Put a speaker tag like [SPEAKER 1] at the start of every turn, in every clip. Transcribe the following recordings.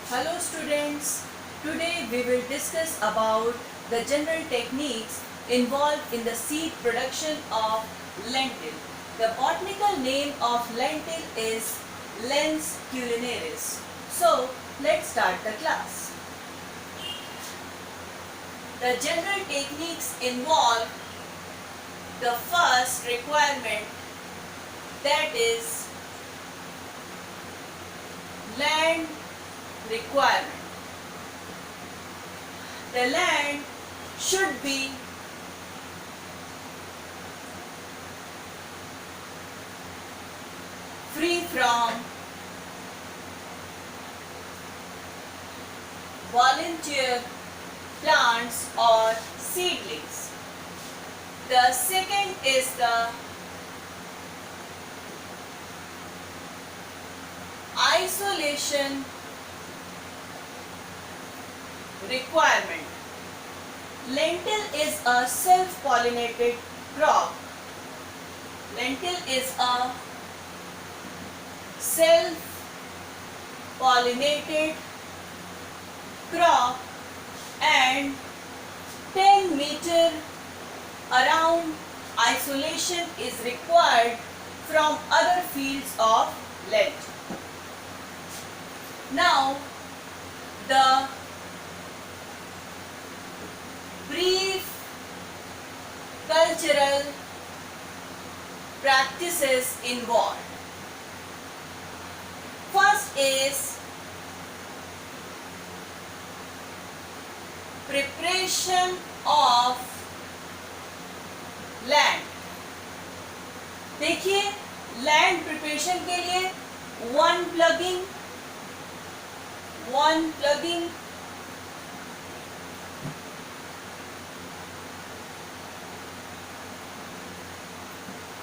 [SPEAKER 1] Hello students, today we will discuss about the general techniques involved in the seed production of lentil. The botanical name of lentil is Lens culinaris. So let's start the class. The general techniques involve the first requirement, that is land requirement. The land should be free from volunteer plants or seedlings. The second is the isolation requirement. Lentil is a self-pollinated crop. Lentil is a self-pollinated crop and 10 meter around isolation is required from other fields of lentil. Now, the brief cultural practices involved. First is preparation of land. देखिए, land preparation के लिए one plugging,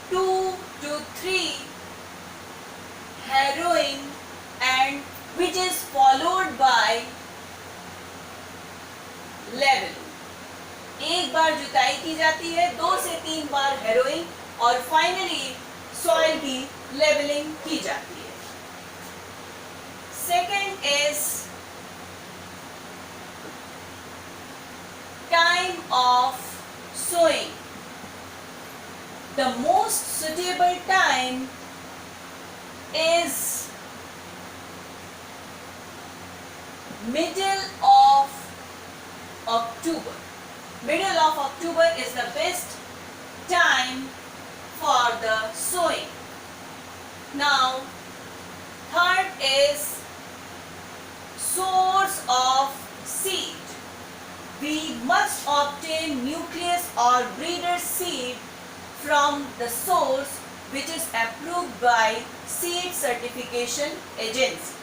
[SPEAKER 1] 2 to 3 harrowing, and which is followed by leveling. एक बार जुताई की जाती है, 2 से 3 बार harrowing और फाइनली सॉइल की लेवलिंग की जाती है. Second is time of sowing. The most suitable time is middle of October. Middle of October is the best time for the sowing. Now, third is source of seed. We must obtain nucleus or breeder seed from the source which is approved by seed certification agency.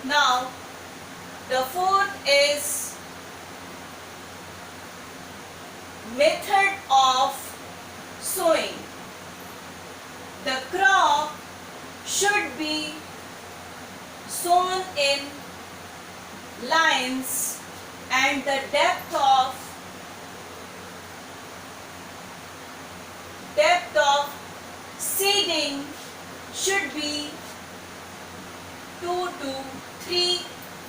[SPEAKER 1] Now, the fourth is method of sowing. The crop should be sown in lines and the depth of seeding should be 2 to 3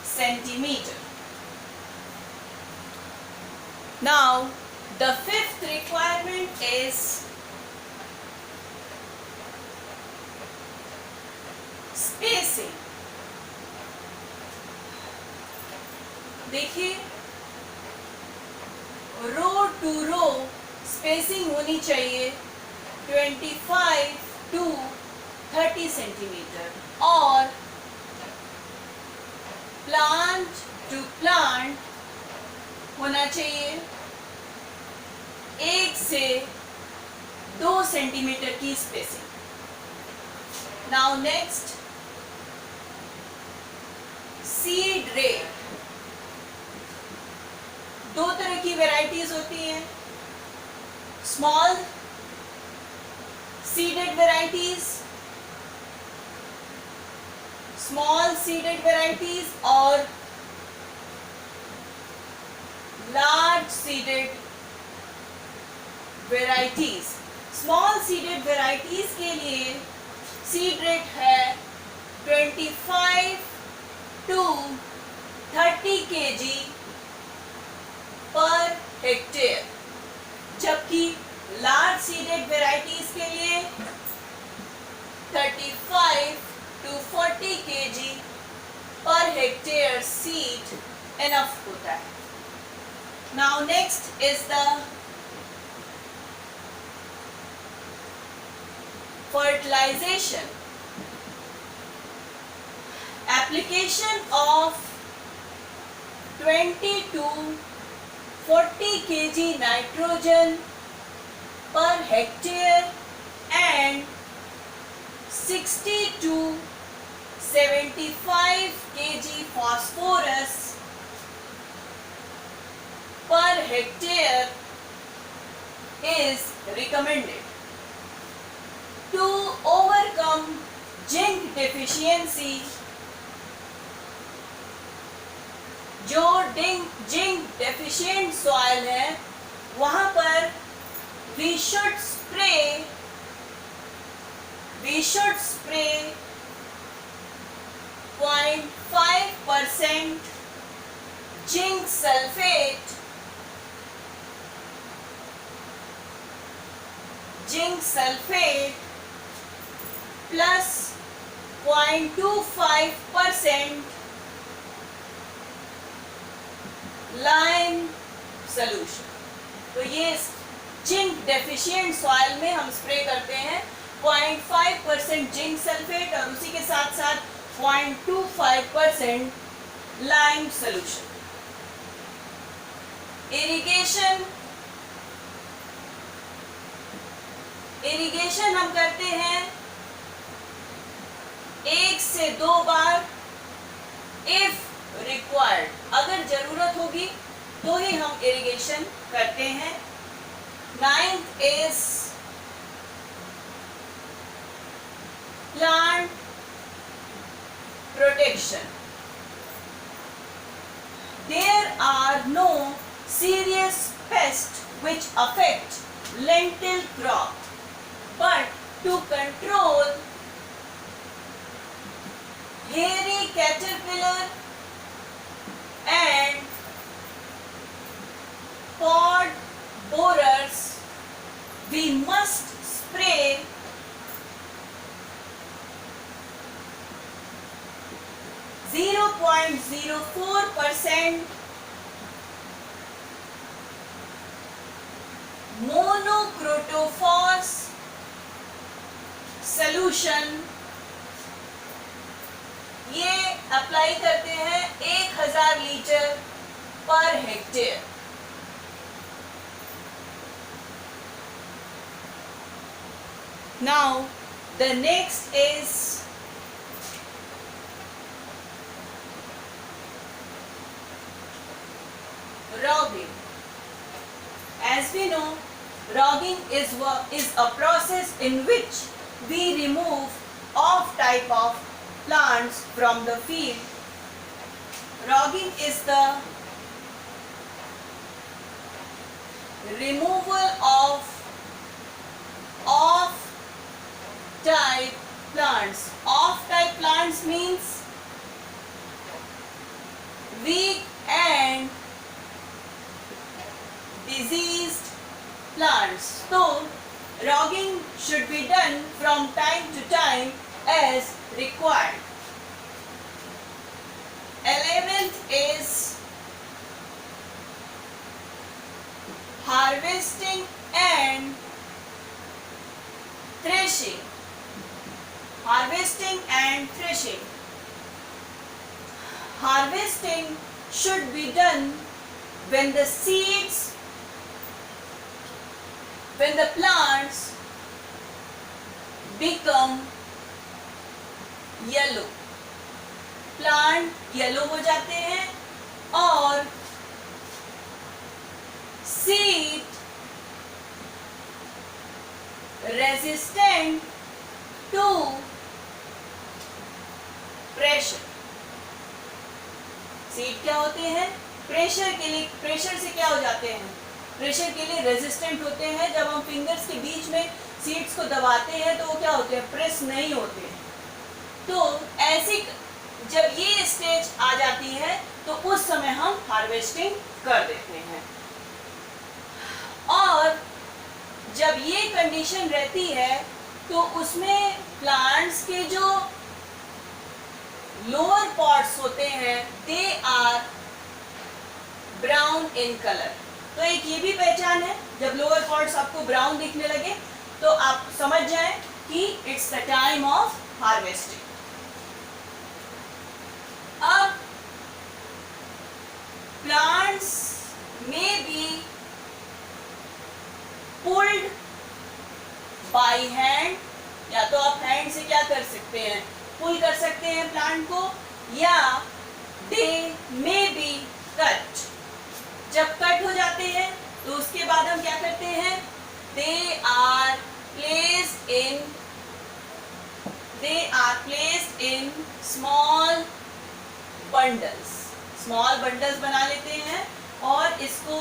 [SPEAKER 1] centimeter. Now, the fifth requirement is spacing. देखिए, रो to row spacing होनी चाहिए 25 to 30 centimetre और plant to plant होना चाहिए 1 से 2 centimetre की spacing. Now next, seed rate. 2 तरह की वैरायटीज होती हैं, स्मॉल सीडेड वैरायटीज और large seeded varieties. Small seeded varieties के लिए सीड रेट है 25 to 30 kg per hectare, जबकि लार्ज सीडेड वेराइटीज के लिए 35 to 40 kg per hectare seed enough होता है. Now next is the fertilization. Application of 20 to 40 kg nitrogen per hectare and 60 to 75 kg phosphorus per hectare is recommended to overcome zinc deficiency. जो zinc deficient soil है वहां पर we should spray 0.5% zinc sulfate plus 0.25% lime solution. तो ये zinc deficient soil में हम spray करते हैं 0.5% जिंक सल्फेट और उसी के साथ साथ 0.25% लाइम सोल्यूशन. इरिगेशन हम करते हैं 1 से 2 बार इफ रिक्वायर्ड. अगर जरूरत होगी तो ही हम इरिगेशन करते हैं. 9th is plant protection. There are no serious pests which affect lentil crop, but to control hairy caterpillar and pod borers, we must spray 0.04% monocrotophos solution. ये अप्लाई करते हैं 1000 litre per hectare. Now the next is rogging. As we know, rogging is a process in which we remove off type of plants from the field. Rogging is the removal of off type plants. Off type plants means weak and diseased plants. So rogging should be done from time to time as required. 11th is harvesting and threshing. Harvesting and threshing. Harvesting should be done when the plants become yellow. Plant yellow हो जाते हैं और seed resistant to pressure. Seed क्या होते हैं? Pressure से क्या हो जाते हैं? प्रेशर के लिए रेजिस्टेंट होते हैं. जब हम फिंगर्स के बीच में सीड्स को दबाते हैं तो वो क्या होते हैं? प्रेस नहीं होते हैं. तो ऐसी जब ये स्टेज स्टेज आ जाती है तो उस समय हम हार्वेस्टिंग कर देते हैं। और जब ये कंडीशन रहती है तो उसमें प्लांट्स के जो लोअर पार्ट्स होते हैं they are brown in colour. तो एक ये भी पहचान है, जब लोअर पार्ट्स आपको ब्राउन दिखने लगे तो आप समझ जाएं कि it's the time of harvesting. अब प्लांट्स में बी पुल्ड बाय हैंड, या तो आप हैंड से क्या कर सकते हैं, पुल कर सकते हैं प्लांट को, या दे मे बी कट। जब कट हो जाते हैं तो उसके बाद हम क्या करते हैं, they are placed in small bundles बना लेते हैं और इसको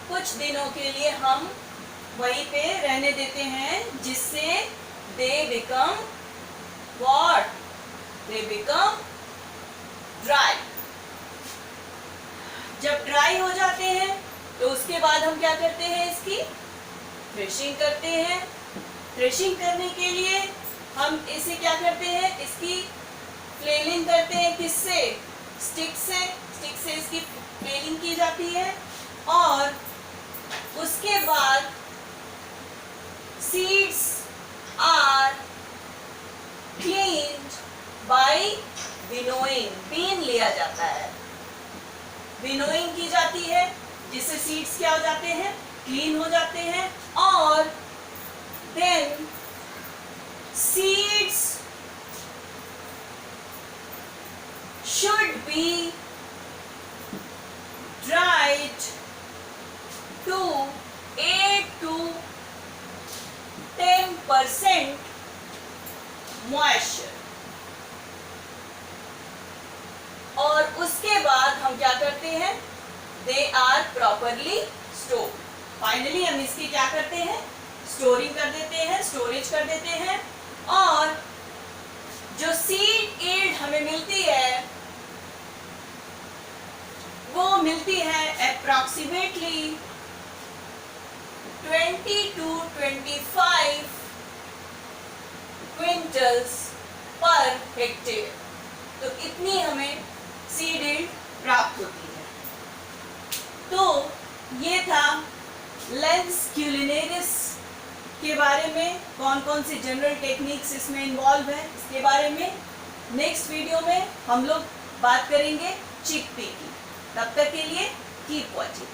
[SPEAKER 1] कुछ दिनों के लिए हम वहीं पे रहने देते हैं, जिससे दे बिकम ड्राई। जब ड्राई हो जाते हैं तो उसके बाद हम क्या करते हैं, इसकी थ्रेशिंग करते हैं। थ्रेशिंग करने के लिए हम इसे क्या करते हैं, इसकी फ्लेलिंग करते हैं। किससे? स्टिक से इसकी फ्लेलिंग की जाती है। और उसके बाद seeds are cleaned by winnowing. बीन लिया जाता है, विनोइंग की जाती है, जिससे सीड्स क्या हो जाते हैं, क्लीन हो जाते हैं। और then seeds should be dried to 8 to 10% moisture। और उसके बाद हम क्या करते हैं, they are properly store. Finally हम इसकी क्या करते हैं, स्टोरिंग कर देते हैं, स्टोरेज कर देते हैं। और जो सीड यील्ड हमें मिलती है वो मिलती है approximately 20 to 25 quintals per hectare. तो इतनी हमें सीड यील्ड प्राप्त होती है। तो ये था लेंस क्यूलिनेरिस के बारे में, कौन कौन सी जनरल टेक्निक्स इसमें इन्वॉल्व है इसके बारे में। नेक्स्ट वीडियो में हम लोग बात करेंगे चिकपी की। तब तक के लिए कीप वॉचिंग।